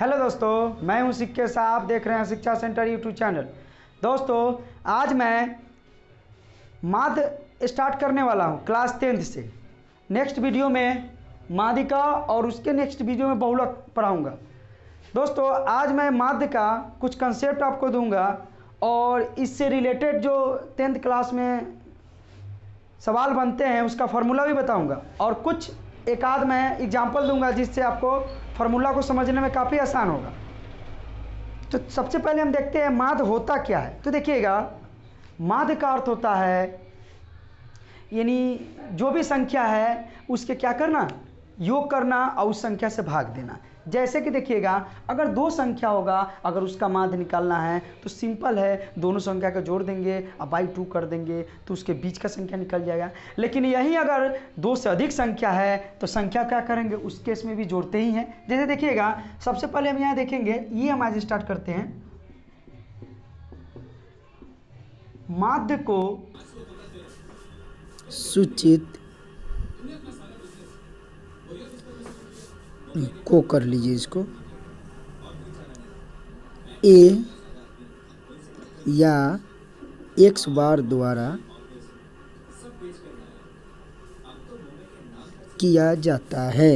Hello दोस्तों, मैं हूं सिक्के साहब। आप देख रहे हैं शिक्षा सेंटर यूट्यूब चैनल। दोस्तों, आज मैं माध्य स्टार्ट करने वाला हूं क्लास 10th से। नेक्स्ट वीडियो में माध्यिका और उसके नेक्स्ट वीडियो में बहुलक पढ़ाऊंगा। दोस्तों, आज मैं माध्य का कुछ कंसेप्ट आपको दूंगा और इससे रिलेटेड जो 10th क्लास में सवाल बनते हैं उसका फार्मूला भी बताऊंगा और कुछ एक आध मैं एग्जाम्पल दूंगा जिससे आपको फार्मूला को समझने में काफ़ी आसान होगा। तो सबसे पहले हम देखते हैं माध्य होता क्या है। तो देखिएगा, माध्य का अर्थ होता है यानी जो भी संख्या है उसके क्या करना, योग करना और उस संख्या से भाग देना। जैसे कि देखिएगा, अगर दो संख्या होगा, अगर उसका माध्य निकालना है तो सिंपल है, दोनों संख्या का जोड़ देंगे और बाई 2 कर देंगे तो उसके बीच का संख्या निकल जाएगा। लेकिन यही अगर दो से अधिक संख्या है तो संख्या क्या करेंगे, उस केस में भी जोड़ते ही हैं। जैसे देखिएगा, सबसे पहले हम यहाँ देखेंगे, ये हम आज स्टार्ट करते हैं। माध्य को सूचित को कर लीजिए, इसको ए या एक्स बार द्वारा किया जाता है।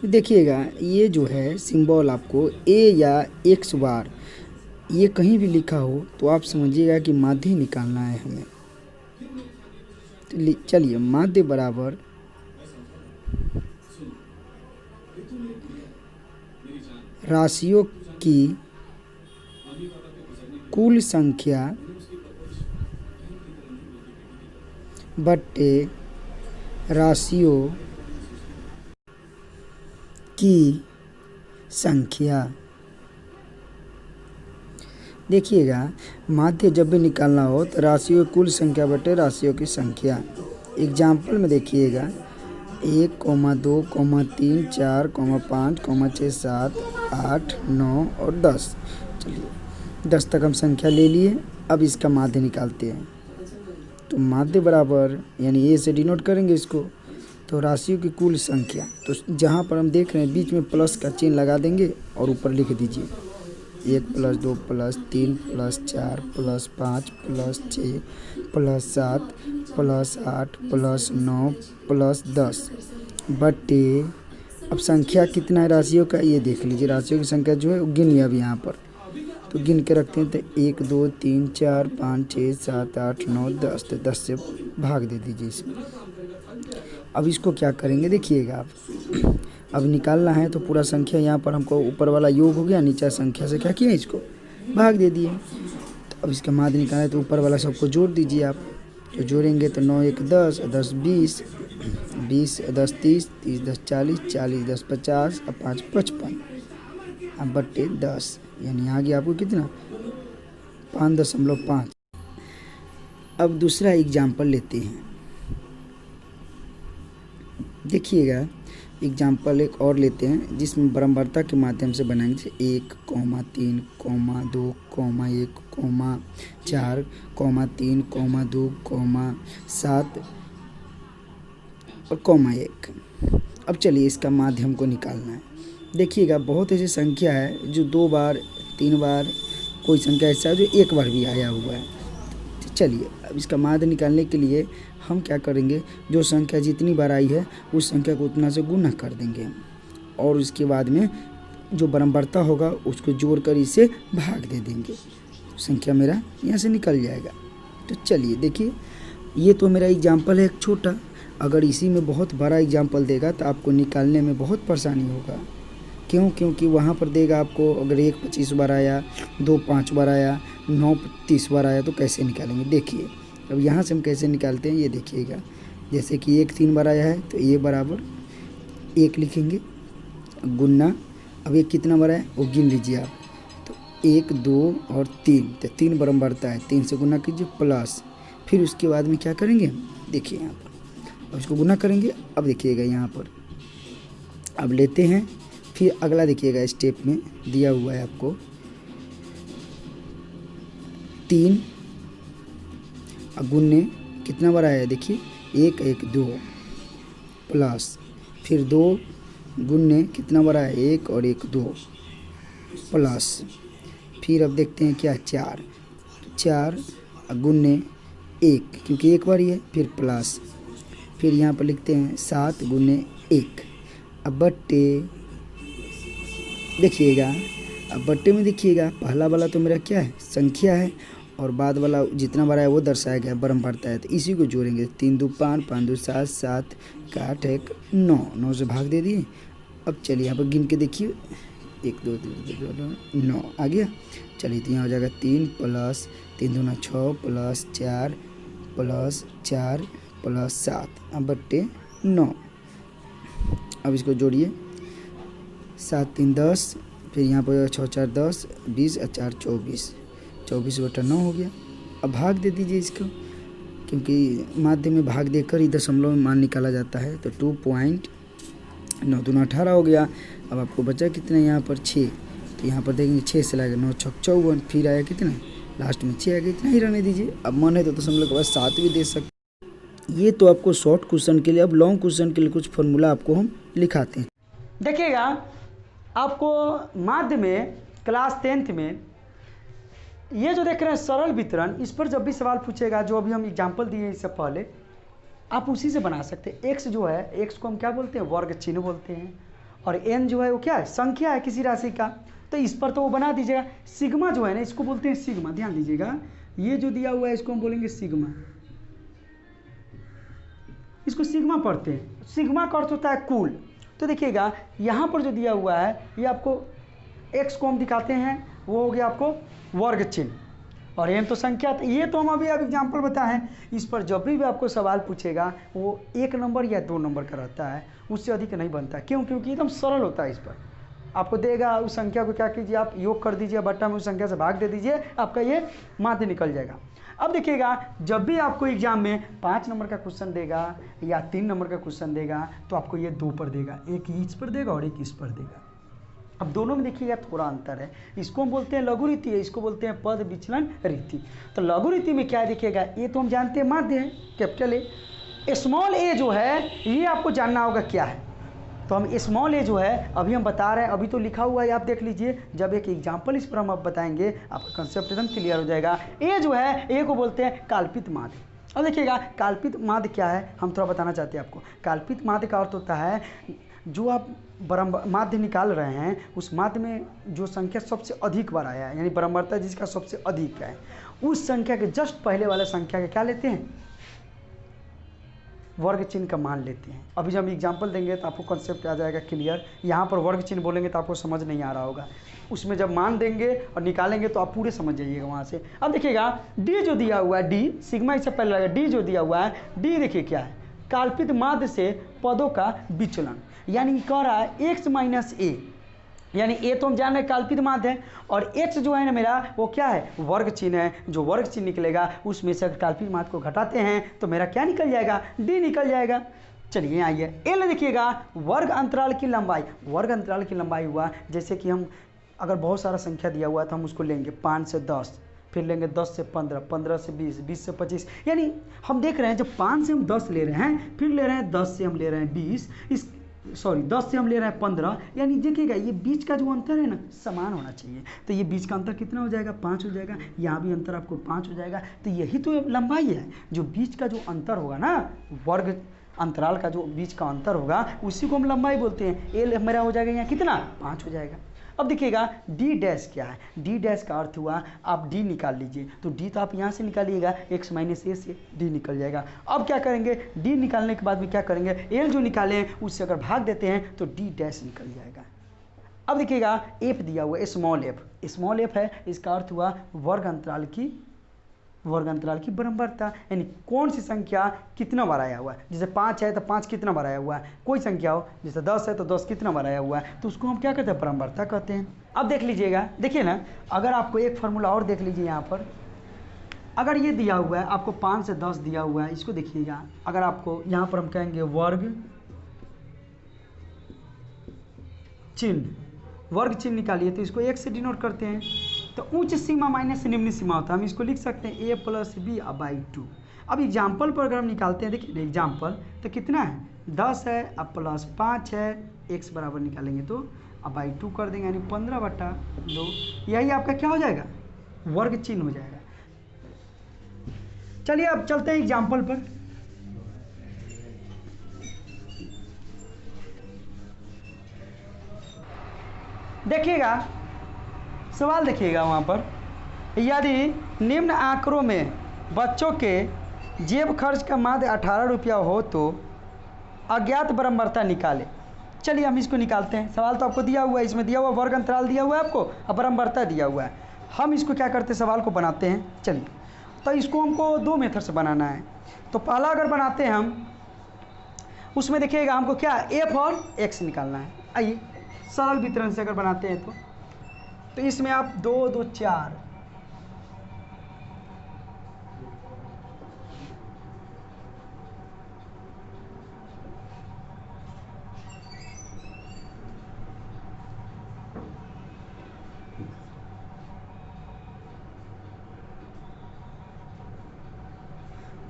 देखिएगा, ये जो है सिंबल आपको ए या एक्स बार ये कहीं भी लिखा हो तो आप समझिएगा कि माध्य निकालना है हमें। तो चलिए, माध्य बराबर राशियों की कुल संख्या बट्टे राशियों की संख्या। देखिएगा, माध्य जब भी निकालना हो तो राशियों की कुल संख्या बटे राशियों की संख्या। एग्जाम्पल में देखिएगा, 1, 2, 3, 4, 5, 6, 7, 8, 9 और 10। चलिए, 10 तक हम संख्या ले लिए। अब इसका माध्य निकालते हैं। तो माध्य बराबर यानी ए से डिनोट करेंगे इसको, तो राशियों की कुल संख्या। तो जहाँ पर हम देख रहे हैं बीच में प्लस का चिन्ह लगा देंगे और ऊपर लिख दीजिए 1 + 2 + 3 + 4 + 5 + 6 + 7 + 8 + 9 + 10 बटे। अब संख्या कितना है राशियों का, ये देख लीजिए। राशियों की संख्या जो है वो गिनिए अब यहाँ पर, तो गिन के रखते हैं। तो 1, 2, 3, 4, 5, 6, 7, 8, 9, 10। तो 10 से भाग दे दीजिए इसमें। अब इसको क्या करेंगे, देखिएगा आप। अब निकालना है तो पूरा संख्या यहाँ पर हमको ऊपर वाला योग हो गया, नीचे संख्या से क्या किया, इसको भाग दे दिए। तो अब इसका माध्य निकालना है तो ऊपर वाला सबको जोड़ दीजिए आप। तो जोड़ेंगे तो 9 × 1 = 10, 10 = 20, 20 × 10 = 30, 30 × 10 = 40, 40 × 10 = 50 और 5 = 55 अब बट्टे 10। यानी आ गया आपको कितना, 5.5। अब दूसरा एग्जाम्पल लेते हैं। देखिएगा, एग्जाम्पल एक और लेते हैं जिसमें बराबरता के माध्यम से बनाएंगे। जैसे 1, 3, 2, 1, 4, 3, 2, 7 और 1। अब चलिए, इसका माध्यम को निकालना है। देखिएगा, बहुत ऐसी संख्या है जो 2 बार 3 बार, कोई संख्या ऐसा है जो 1 बार भी आया हुआ है। चलिए, अब इसका माध्य निकालने के लिए हम क्या करेंगे, जो संख्या जितनी बार आई है उस संख्या को उतना से गुना कर देंगे और उसके बाद में जो बराबरता होगा उसको जोड़कर इसे भाग दे देंगे। संख्या मेरा यहाँ से निकल जाएगा। तो चलिए देखिए, ये तो मेरा एग्जाम्पल है एक छोटा। अगर इसी में बहुत बड़ा एग्जाम्पल देगा तो आपको निकालने में बहुत परेशानी होगा। क्योंकि वहाँ पर देगा आपको, अगर 1 25 बार आया, 2 5 बार आया, 9 30 बार आया तो कैसे निकालेंगे। देखिए, अब यहाँ से हम कैसे निकालते हैं ये देखिएगा। जैसे कि 1 3 बार आया है तो ये बराबर 1 लिखेंगे, गुन्ना। अब 1 कितना बार है वो गिन लीजिए आप। तो 1 2 और 3, तो 3 बराबरता है, 3 से गुना कीजिए प्लस। फिर उसके बाद में क्या करेंगे, देखिए यहाँ पर, अब इसको गुना करेंगे। अब देखिएगा यहाँ पर, अब लेते हैं। फिर अगला देखिएगा, स्टेप में दिया हुआ है आपको 3 गुने कितना बार आया है, देखिए 1 1 2, प्लस फिर 2 गुन्ने कितना बड़ा है 1 और 1 2 प्लस फिर अब देखते हैं क्या 4 गुन्ने 1 क्योंकि एक बार ही है, फिर प्लस फिर यहाँ पर लिखते हैं 7 गुन्ने 1। अब बट्टे देखिएगा, अब बट्टे में देखिएगा पहला वाला तो मेरा क्या है संख्या है और बाद वाला जितना बड़ा है वो दर्शाया गया बरम पड़ता है, तो इसी को जोड़ेंगे 3 2 5 5 2 7 7 8 1 9 9 से भाग दे दिए। अब चलिए यहाँ पर गिन के देखिए 1 2 3 9 आ गया। चलिए तो यहाँ हो जाएगा 3 प्लस 3 दूना 6 प्लस 4 प्लस 4 प्लस 7 अब बट्टे 9। अब इसको जोड़िए 7 3 10 फिर यहाँ पर 6 4 10 20 और 4 24 24 बटा 9 हो गया। अब भाग दे दीजिए इसको, क्योंकि माध्य में भाग देकर ही दशमलव में मान निकाला जाता है। तो 2.9 दूना 18 हो गया। अब आपको बचा कितना यहाँ पर 6, तो यहाँ पर देखेंगे 6 से लगेगा 9 6 54 फिर आया कितना लास्ट में 6 आ गया। इतना ही रहने दीजिए। अब मन है तो दशमलव के बाद 7 भी दे सकते। ये तो आपको शॉर्ट क्वेश्चन के लिए। अब लॉन्ग क्वेश्चन के लिए कुछ फॉर्मूला आपको हम लिखाते हैं। देखिएगा, आपको माध्य में क्लास 10th में ये जो देख रहे हैं सरल वितरण, इस पर जब भी सवाल पूछेगा, जो अभी हम एग्जाम्पल दिए इससे पहले, आप उसी से बना सकते हैं। एक्स जो है, एक्स को हम क्या बोलते हैं वर्ग चिन्ह बोलते हैं, और एन जो है वो क्या है संख्या है किसी राशि का, तो इस पर तो वो बना दीजिएगा। सिग्मा जो है ना, इसको बोलते हैं सिग्मा। ध्यान दीजिएगा, ये जो दिया हुआ है इसको हम बोलेंगे सिग्मा, इसको सिग्मा पढ़ते हैं। सिग्मा का अर्थ होता है कुल। तो देखिएगा यहाँ पर जो दिया हुआ है ये आपको एक्स को हम दिखाते हैं, वो हो गया आपको वर्ग चिन्ह, और एन तो संख्या। ये तो हम अभी एग्जाम्पल बताए हैं। इस पर जब भी आपको सवाल पूछेगा वो 1 नंबर या 2 नंबर का रहता है, उससे अधिक नहीं बनता। क्यों? क्योंकि एकदम सरल होता है। इस पर आपको देगा, उस संख्या को क्या कीजिए आप योग कर दीजिए, बट्टा में उस संख्या से भाग दे दीजिए, आपका ये माध्य निकल जाएगा। अब देखिएगा, जब भी आपको एग्जाम में 5 नंबर का क्वेश्चन देगा या 3 नंबर का क्वेश्चन देगा, तो आपको ये 2 पर देगा, एक इस पर देगा और एक इस पर देगा। अब दोनों में देखिएगा थोड़ा अंतर है। इसको हम बोलते हैं लघु रीति है, इसको बोलते हैं पद विचलन रीति। तो लघु रीति में क्या देखिएगा, ये तो हम जानते हैं माध्य है कैपिटल ए। स्मॉल ए जो है ये आपको जानना होगा क्या है। तो हम स्मॉल ए जो है अभी हम बता रहे हैं, अभी तो लिखा हुआ है आप देख लीजिए। जब एक एग्जाम्पल इस पर हम अब बताएंगे आपका कंसेप्ट एकदम क्लियर हो जाएगा। ए जो है, ए को बोलते हैं काल्पित माध्य। अब देखिएगा काल्पित माध्य क्या है, हम थोड़ा बताना चाहते हैं आपको। काल्पित माध्य का अर्थ होता है जो आप माध्य निकाल रहे हैं, उस माध्य में जो संख्या सबसे अधिक बार आया है, यानी बराबरता जिसका सबसे अधिक है, उस संख्या के जस्ट पहले वाले संख्या के क्या लेते हैं वर्ग चिन्ह का मान लेते हैं। अभी जब हम एग्जाम्पल देंगे तो आपको कॉन्सेप्ट आ जाएगा क्लियर। यहाँ पर वर्ग चिन्ह बोलेंगे तो आपको समझ नहीं आ रहा होगा, उसमें जब मान देंगे और निकालेंगे तो आप पूरे समझ जाइएगा वहाँ से। अब देखिएगा डी जो दिया हुआ है, डी सिग्मा इससे पहले लगेगा। डी जो दिया हुआ है, डी देखिए क्या है, काल्पित माध्य से पदों का विचलन, यानी कह रहा है एक्स माइनस ए, यानी ए तो हम जान रहे हैं काल्पित माध्य है, और एक्स जो है ना मेरा वो क्या है वर्ग चिन्ह है। जो वर्ग चिन्ह निकलेगा उसमें से काल्पित माध्य को घटाते हैं तो मेरा क्या निकल जाएगा, डी निकल जाएगा। चलिए आइए एल देखिएगा, वर्ग अंतराल की लंबाई। वर्ग अंतराल की लंबाई हुआ जैसे कि हम अगर बहुत सारा संख्या दिया हुआ है तो हम उसको लेंगे 5 से 10, फिर लेंगे 10 से 15, 15 से 20, 20 से 25, यानी हम देख रहे हैं जब 5 से हम 10 ले रहे हैं, फिर ले रहे हैं 10 से हम ले रहे हैं 20, 10 से हम ले रहे हैं 15, यानी देखिएगा ये बीच का जो अंतर है ना समान होना चाहिए। तो ये बीच का अंतर कितना हो जाएगा, 5 हो जाएगा। यहाँ भी अंतर आपको 5 हो जाएगा। तो यही तो लंबाई है, जो बीच का जो अंतर होगा ना, वर्ग अंतराल का जो बीच का अंतर होगा उसी को हम लंबाई बोलते हैं। एल मेरा हो जाएगा यहाँ कितना, 5 हो जाएगा। अब देखिएगा डी डैश क्या है, डी डैश का अर्थ हुआ आप डी निकाल लीजिए। तो डी तो आप यहाँ से निकालिएगा, एक्स माइनस ए से डी निकल जाएगा। अब क्या करेंगे, डी निकालने के बाद में क्या करेंगे, एल जो निकाले हैं उससे अगर भाग देते हैं तो डी डैश निकल जाएगा। अब देखिएगा एफ दिया हुआ है, स्मॉल एफ है, इसका अर्थ हुआ वर्ग अंतराल की बराबरता, यानी कौन सी संख्या कितना बार आया हुआ है। जैसे 5 है तो 5 कितना बार आया हुआ है, कोई संख्या हो, जैसे 10 है तो 10 कितना बार आया हुआ है, तो उसको हम क्या कहते हैं बराबरता कहते हैं। अब देख लीजिएगा, देखिए ना, अगर आपको एक फार्मूला और देख लीजिए यहाँ पर, अगर ये दिया हुआ है आपको 5 से 10 दिया हुआ है, इसको देखिएगा, अगर आपको यहाँ पर हम कहेंगे वर्ग चिन्ह निकालिए, तो इसको 1 से डिनोट करते हैं। तो उच्च सीमा माइनस निम्न सीमा होता है, हम इसको लिख सकते हैं a + b/2। अब एग्जाम्पल पर अगर हम निकालते हैं, देखिए एग्जाम्पल तो कितना है 10 है, अब प्लस 5 है, x बराबर निकालेंगे तो अब बाई 2 कर देंगे, यानी 15/2। यही आपका क्या हो जाएगा, वर्ग चिन्ह हो जाएगा। चलिए अब चलते हैं एग्जाम्पल पर। देखिएगा सवाल, देखिएगा वहाँ पर, यदि निम्न आंकड़ों में बच्चों के जेब खर्च का माध्य 18 रुपया हो तो अज्ञात बरम्बरता निकाले। चलिए हम इसको निकालते हैं। सवाल तो आपको दिया हुआ है, इसमें दिया हुआ वर्ग अंतराल दिया हुआ है आपको और बरम्बरता दिया हुआ है। हम इसको क्या करते हैं, सवाल को बनाते हैं। चलिए तो इसको हमको दो मेथड से बनाना है। तो पहला अगर बनाते हैं हम, उसमें देखिएगा हमको क्या एफ और एक्स निकालना है। आइए सरल वितरण से अगर बनाते हैं तो इसमें आप 2 2 4,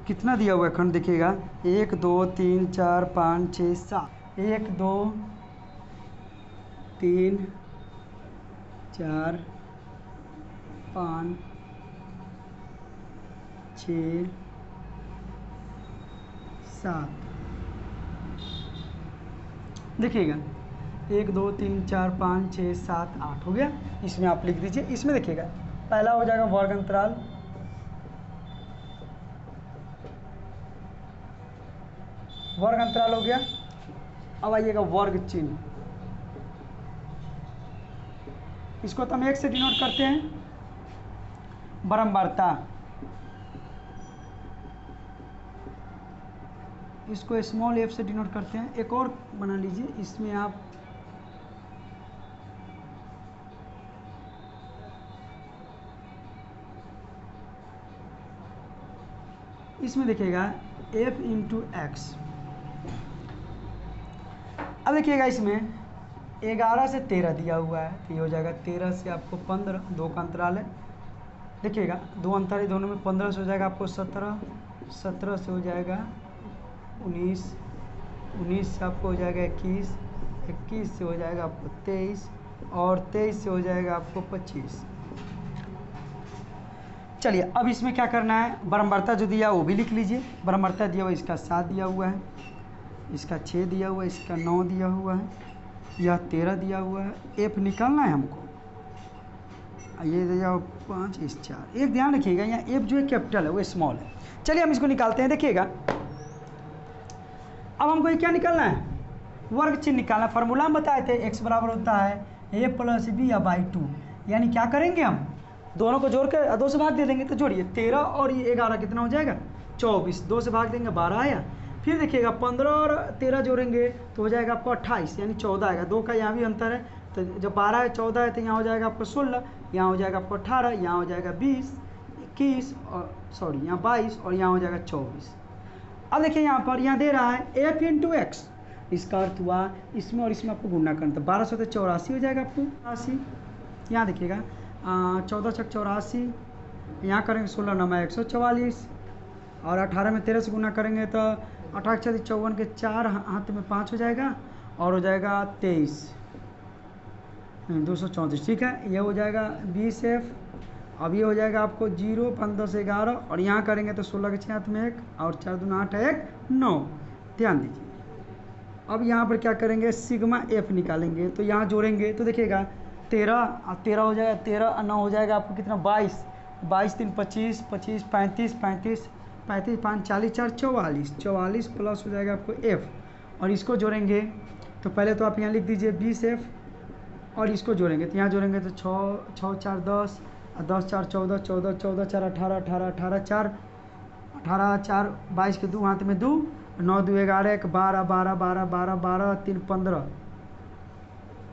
कितना दिया हुआ है खंड, देखिएगा 1 2 3 4 5 6 7, 1 2 3 4 5 6 7। देखिएगा 1 2 3 4 5 6 7 8 हो गया। इसमें आप लिख दीजिए। इसमें देखिएगा पहला हो जाएगा वर्ग अंतराल, वर्ग अंतराल हो गया। अब आइएगा वर्ग चिन्ह, इसको तो हम एक से डिनोट करते हैं बरम्बारता, इसको स्मॉल एफ से डिनोट करते हैं। एक और बना लीजिए, इसमें आप इसमें देखिएगा f इंटू एक्स। अब देखिएगा इसमें 11 से 13 दिया हुआ है, तो ये हो जाएगा 13 से आपको 15, 2 का अंतराल है। देखिएगा 2 अंतर है दोनों में, 15 से हो जाएगा आपको 17, 17 से हो जाएगा 19, 19 से आपको हो जाएगा 21, 21 से हो जाएगा आपको 23 और 23 से हो जाएगा आपको 25। चलिए अब इसमें क्या करना है, बरम्बरता जो दिया वो भी लिख लीजिए। बरम्बरता दिया हुआ इसका 7 दिया हुआ है, इसका 6 दिया हुआ है, इसका 9 दिया हुआ है, यह 13 दिया हुआ है। एफ निकालना है हमको, ये दिया 5 इस 4। एक ध्यान रखिएगा यहाँ एफ जो है कैपिटल है, वो स्मॉल है। चलिए हम इसको निकालते हैं। देखिएगा अब हमको ये क्या निकालना है, वर्ग चिन्ह निकालना। फार्मूला हम बताए थे x बराबर होता है a प्लस बी या बाई 2। यानी क्या करेंगे, हम दोनों को जोड़ कर 2 से भाग दे देंगे। तो जोड़िए 13 और ये 11 कितना हो जाएगा 24, 2 से भाग देंगे 12 आया। फिर देखिएगा 15 और 13 जोड़ेंगे तो हो जाएगा आपको 28, यानी 14 आएगा। 2 का यहाँ भी अंतर है, तो जब 12 है 14 है तो यहाँ हो जाएगा आपको 16, यहाँ हो जाएगा आपको 18, यहाँ हो जाएगा 20, 21 और सॉरी यहाँ 22 और यहाँ हो जाएगा 24। अब देखिए यहाँ पर यहाँ दे रहा है f इंटू एक्स, इसका अर्थ हुआ इसमें और इसमें आपको गुणा करना। तो 12 से 84 हो जाएगा आपको 80। यहाँ देखिएगा 14 छक 84, यहाँ करेंगे 16 9 144 और 18 में 13 से गुना करेंगे तो 18 छक 54 के 4 हाथ में 5 हो जाएगा और हो जाएगा 23 234। ठीक है, ये हो जाएगा 20f। अब ये हो जाएगा आपको 0 15 से 11 और यहाँ करेंगे तो 16 के 6 हाथ में 1 और 4 दूना 8 1 9। ध्यान दीजिए। अब यहाँ पर क्या करेंगे, सिग्मा एफ निकालेंगे। तो यहाँ जोड़ेंगे तो देखिएगा 13 हो जाएगा, 13 9 हो जाएगा आपको कितना 22, 22 3 25, 25 35 35 35 5 40 4 44, 44 प्लस हो जाएगा आपको एफ और इसको जोड़ेंगे। तो पहले तो आप यहाँ लिख दीजिए 20f और इसको जोड़ेंगे तो यहाँ जोड़ेंगे तो 6 6 4 10 10 4 14 14 14 4 18 18 18 4 18 4 22 के 2 हाथ में 2 9 2 11 1 12 12 12 12 12 3 15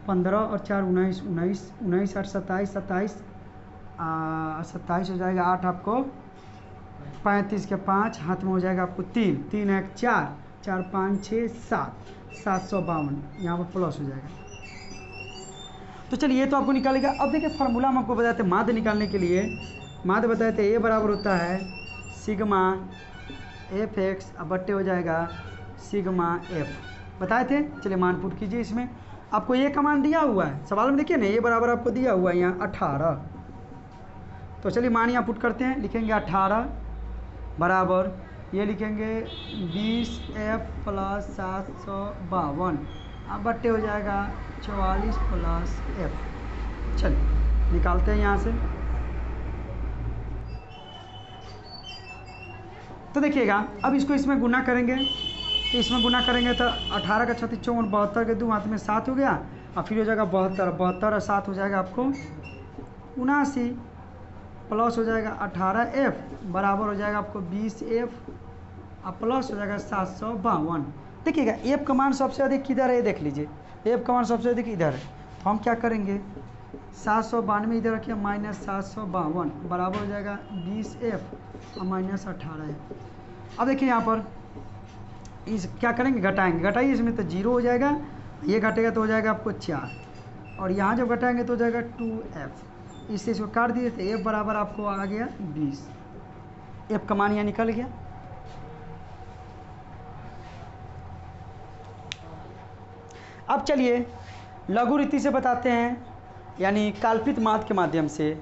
15 और 4 19 19 19 8 27 27 27 हो जाएगा 8 आपको 35 के 5 हाथ में हो जाएगा आपको 3 3 1 4 4 5 6 7 752 यहाँ पर प्लस हो जाएगा। तो चलिए ये तो आपको निकालेगा। अब देखिए फार्मूला हम आपको बताते हैं माध्य निकालने के लिए। माध्य बताए थे ए बराबर होता है सिग्मा एफ एक्स अब बट्टे हो जाएगा सिग्मा एफ बताए थे। चलिए मान पुट कीजिए। इसमें आपको ये का मान दिया हुआ है सवाल में, देखिए ना ये बराबर आपको दिया हुआ है यहाँ 18। तो चलिए मान यहाँ पुट करते हैं, लिखेंगे 18 बराबर ये लिखेंगे 20F प्लस 752, अब बट्टे हो जाएगा 44 प्लस F। चलिए निकालते हैं यहाँ से। तो देखिएगा अब इसको इसमें गुना करेंगे, तो इसमें गुना करेंगे तो 18 का 36 54 72 के 2 हाथ में 7 हो गया, और फिर हो जाएगा 72 72 और 7 हो जाएगा आपको 79, प्लस हो जाएगा 18F बराबर हो जाएगा आपको 20F और प्लस हो जाएगा 752। देखिएगा F का मान सबसे अधिक किधर है, ये देख लीजिए F का मान सबसे अधिक इधर है। तो हम क्या करेंगे 792 इधर रखिए माइनस 752 बराबर हो जाएगा 20F और माइनस 18F। अब देखिए यहाँ पर इस क्या करेंगे घटाएंगे, घटाइए इसमें तो 0 हो जाएगा, ये घटेगा तो हो जाएगा आपको 4, और यहाँ जब घटाएंगे तो हो जाएगा 2F। इससे इसको काट दिए तो F बराबर आपको आ गया 20। F का मान यहाँ निकल गया। अब चलिए लघु रीति से बताते हैं, यानी काल्पित माध्य के माध्यम से।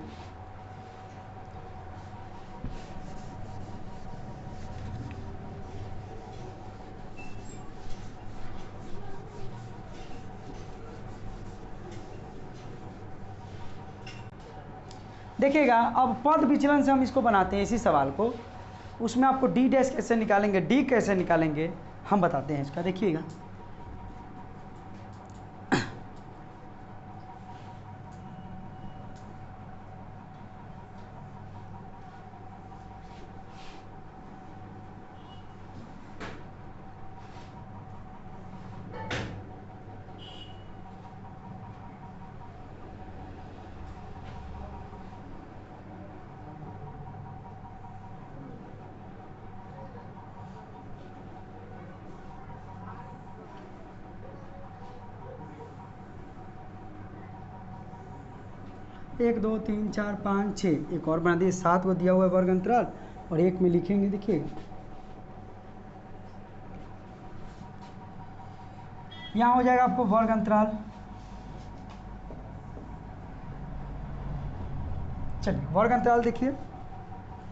देखिएगा अब पद विचलन से हम इसको बनाते हैं इसी सवाल को, उसमें आपको डी डैश कैसे निकालेंगे, डी कैसे निकालेंगे हम बताते हैं इसका। देखिएगा एक 2 3 4 5 6 एक और बना दिए, 7 को दिया हुआ है वर्ग अंतराल, और एक में लिखेंगे देखिए यहाँ हो जाएगा आपको वर्ग अंतराल। चलिए वर्ग अंतराल देखिए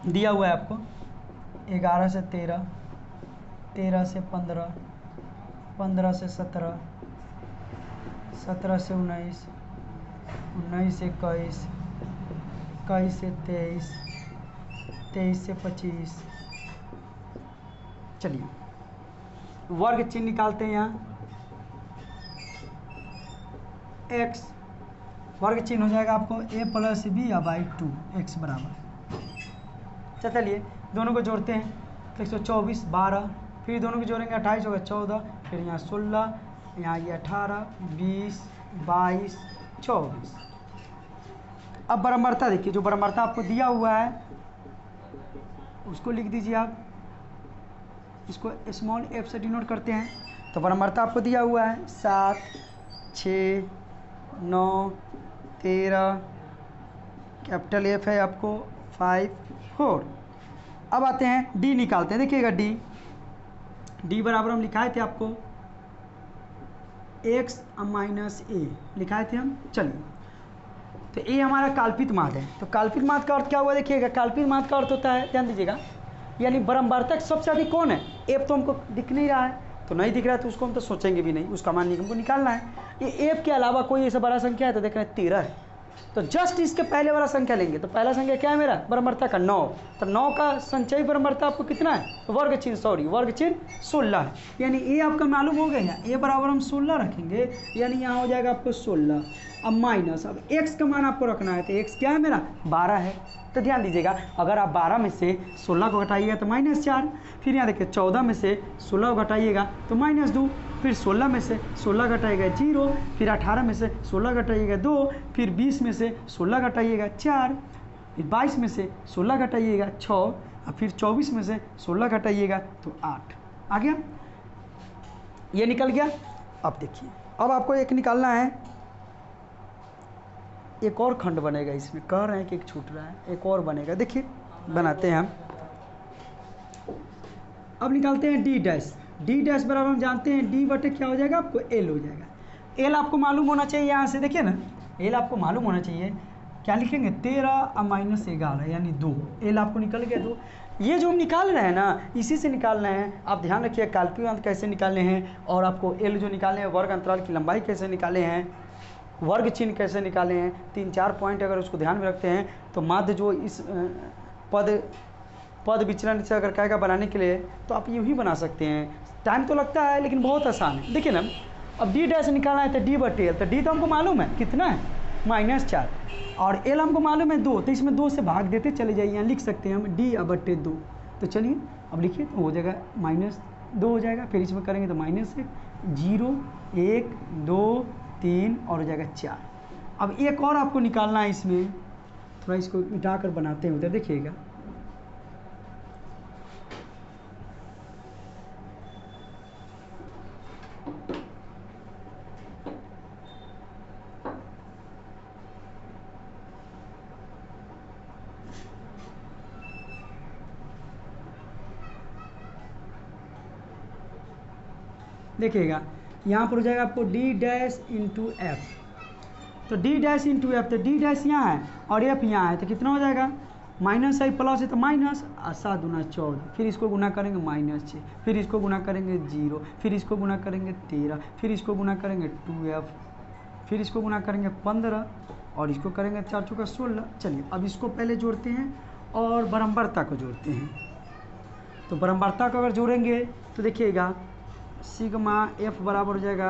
दिया हुआ है आपको 11 से 13, 13 से 15, 15 से 17, 17 से 19, 19 से 21, 21 से 23, 23 से 25। चलिए वर्ग चिन्ह निकालते हैं यहाँ, x वर्ग चिन्ह हो जाएगा आपको a प्लस बी या बाई 2 x बराबर। चलिए दोनों को जोड़ते हैं तो 124 12, फिर दोनों को जोड़ेंगे 28 होगा 14, फिर यहाँ 16, यहाँ ये 18 20 22 24। अब बराबरता देखिए, जो बराबरता आपको दिया हुआ है उसको लिख दीजिए आप, इसको स्मॉल f से डिनोट करते हैं। तो बराबरता आपको दिया हुआ है 7 6 9 13, कैपिटल F है आपको 5 4। अब आते हैं D निकालते हैं। देखिएगा D बराबर हम लिखाए थे आपको x माइनस a लिखाए थे हम। चलिए तो a हमारा काल्पित माध्य है, तो काल्पित माध्य का अर्थ क्या हुआ देखिएगा, काल्पित माध्य का अर्थ होता है, ध्यान दीजिएगा, यानी बराबरता सबसे अधिक कौन है, f तो हमको दिख नहीं रहा है, तो नहीं दिख रहा है तो उसको हम तो सोचेंगे भी नहीं, उसका मान हमको निकालना है। ये f के अलावा कोई ऐसा बड़ा संख्या है तो देख रहे हैं 13 है, तो जस्ट इसके पहले वाला संख्या लेंगे। तो पहला संख्या क्या है मेरा बराबरता का 9, तो 9 का संचयी बराबरता आपको कितना है, वर्ग चिन्ह 16 है, यानी ये आपका मालूम हो गया है, a बराबर हम 16 रखेंगे, यानी यहाँ हो जाएगा आपको 16। अब माइनस, अब x का मान आपको रखना है, तो x क्या है मेरा 12 है। तो ध्यान दीजिएगा अगर आप 12 में से 16 को घटाइएगा तो -4, फिर यहाँ देखिए 14 में से 16 को घटाइएगा तो -2, फिर 16 में से 16 घटाइएगा 0, फिर 18 में से 16 घटाइएगा 2, फिर 20 में से 16 घटाइएगा 4, फिर 22 में से 16 घटाइएगा 6, और फिर 24 में से 16 घटाइएगा तो 8। आ गया, ये निकल गया। अब देखिए अब आपको एक निकालना है, एक और खंड बनेगा इसमें, कह रहे हैं कि एक छूट रहा है, एक और बनेगा, देखिए बनाते हैं हम। अब निकालते हैं डी डैश, डी डैश बराबर हम जानते हैं डी बटे क्या हो जाएगा आपको एल हो जाएगा। एल आपको मालूम होना चाहिए, यहाँ से देखिए ना, एल आपको मालूम होना चाहिए, क्या लिखेंगे 13 माइनस 11 यानी 2। एल आपको निकल गया 2। ये जो हम निकाल रहे हैं ना, इसी से निकालना है। आप ध्यान रखिए काल्पनिक अंत कैसे निकालने हैं, और आपको एल जो निकालने हैं, वर्ग अंतराल की लंबाई कैसे निकाले हैं, वर्ग चिन्ह कैसे निकाले हैं, 3-4 पॉइंट अगर उसको ध्यान में रखते हैं तो माध्य जो इस पद विचलन से अगर कहेगा बनाने के लिए तो आप यूँ ही बना सकते हैं। टाइम तो लगता है लेकिन बहुत आसान है। देखिए ना, अब डी डैश निकालना है तो डी बटे एल, तो डी तो हमको मालूम है कितना है -4, और एल हमको मालूम है 2, तो इसमें 2 से भाग देते चले जाइए। यहाँ लिख सकते हैं हम डी बटे 2। तो चलिए अब लिखिए, तो हो जाएगा -2 हो जाएगा, फिर इसमें करेंगे तो -1, 0, 1, 2, 3 और हो जाएगा 4। अब एक और आपको निकालना है इसमें, थोड़ा इसको मिटा कर बनाते हैं उधर, देखिएगा। देखिएगा यहाँ पर हो जाएगा आपको डी डैश इंटू एफ, तो डी डैश इंटू एफ, तो डी डैश यहाँ है और एफ यहाँ है, तो कितना हो जाएगा माइनस है प्लस है तो माइनस, 7 दूना 14, फिर इसको गुना करेंगे -6, फिर इसको गुना करेंगे 0, फिर इसको गुना करेंगे 13, फिर इसको गुना करेंगे 2f, फिर इसको गुना करेंगे 15 और इसको करेंगे 4 चौका 16। चलिए अब इसको पहले जोड़ते हैं और बराबरता को जोड़ते हैं। तो बराबरता को अगर जोड़ेंगे तो देखिएगा सिग्मा एफ बराबर हो जाएगा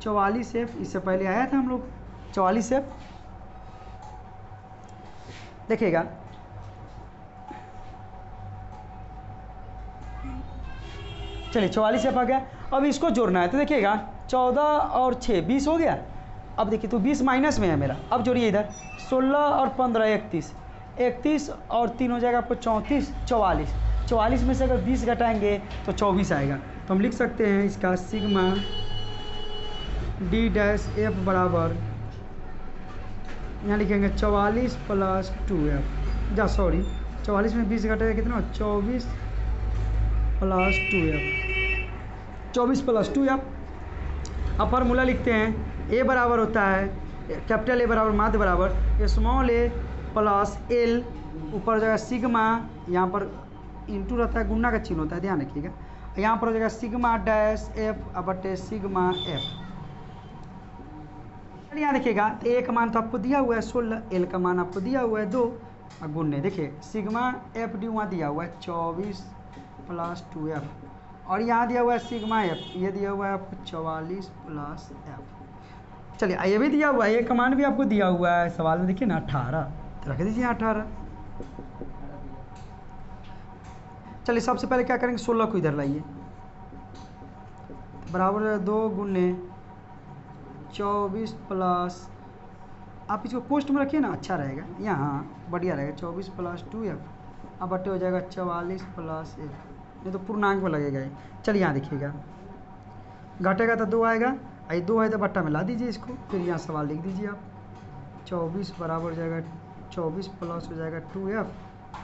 44f, इससे पहले आया था हम लोग 44f। देखिएगा चलिए 44f आ गया। अब इसको जोड़ना है तो देखिएगा 14 और 6 20 हो गया। अब देखिए तो 20 माइनस में है मेरा, अब जोड़िए इधर 16 और 15 31, 31 और 3 हो जाएगा आपको 34, 44, 44 में से अगर 20 घटाएंगे तो 24 आएगा। तो हम लिख सकते हैं इसका सिग्मा डी डैश एफ बराबर, यहाँ लिखेंगे 44 + 2f, 44 में 20 घटाएगा कितना 24 + 2f, 24 + 2f। अब फार्मूला लिखते हैं, ए बराबर होता है कैपिटल ए बराबर माध्य बराबर स्मॉल ए प्लस एल, ऊपर हो जाएगा सिग्मा, यहाँ पर इंटू रहता है, गुना का चिन्ह होता है, ध्यान रखिएगा। यहाँ पर हो जाएगा सिग्मा डैश एफ बटे सिग्मा एफ। यहाँ देखिएगा ए का मान तो आपको दिया हुआ है 16, एल का मान आपको दिया हुआ है 2, और गुणने देखिए सिग्मा एफ डी वहाँ दिया हुआ है 24 + 2f, और यहाँ दिया हुआ है सिग्मा एफ, ये दिया हुआ है आपको 44 + f। चलिए ये भी दिया हुआ है, ए का मान भी आपको दिया हुआ है सवाल में, देखिए ना 18, तो रख दीजिए 18। चलिए सबसे पहले क्या करेंगे 16 को इधर लाइए, बराबर 2 गुने 24 प्लस, आप इसको पोस्ट में रखिए ना, अच्छा रहेगा, यहाँ बढ़िया रहेगा 24 + 2f, अब बटे हो जाएगा 44 + f, नहीं तो पूर्णांक में लगेगा ये। चलिए यहाँ देखिएगा घटेगा तो 2 आएगा, आई 2 है तो बट्टा में ला दीजिए इसको, फिर यहाँ सवाल लिख दीजिए आप 24 बराबर हो जाएगा 24 प्लस हो जाएगा 2f,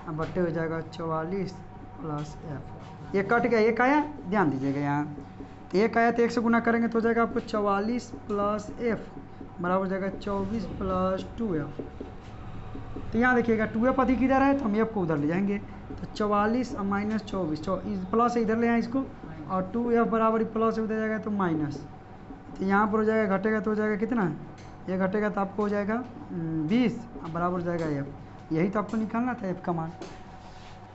अब बट्टे हो जाएगा 44 + f। ये कट गया, एक आया, ध्यान दीजिएगा यहाँ एक आया तो 1 से गुना करेंगे तो हो जाएगा आपको 44 + f बराबर हो जाएगा 24 + 2f। तो यहाँ देखिएगा 2f अधिक इधर है तो हम f को उधर ले जाएंगे, तो 44 और -24 प्लस इधर ले आए इसको, और 2f बराबर प्लस उधर जाएगा तो माइनस, तो यहाँ पर हो जाएगा घटेगा तो हो जाएगा कितना, ये घटेगा तो आपको हो जाएगा 20 बराबर हो जाएगा f। यही तो आपको निकालना था f का मान।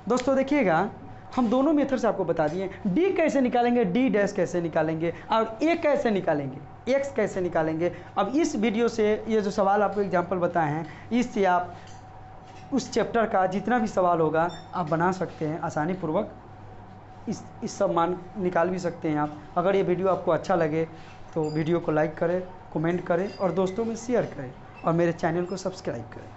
दोस्तों देखिएगा हम दोनों मेथड से आपको बता दिए, डी कैसे निकालेंगे, डी डैश कैसे निकालेंगे, और ए कैसे निकालेंगे, एक्स कैसे निकालेंगे। अब इस वीडियो से ये जो सवाल आपको एग्जांपल बताए हैं, इससे आप उस चैप्टर का जितना भी सवाल होगा आप बना सकते हैं आसानी पूर्वक, इस सब मान निकाल भी सकते हैं आप। अगर ये वीडियो आपको अच्छा लगे तो वीडियो को लाइक करें, कमेंट करें और दोस्तों में शेयर करें, और मेरे चैनल को सब्सक्राइब करें।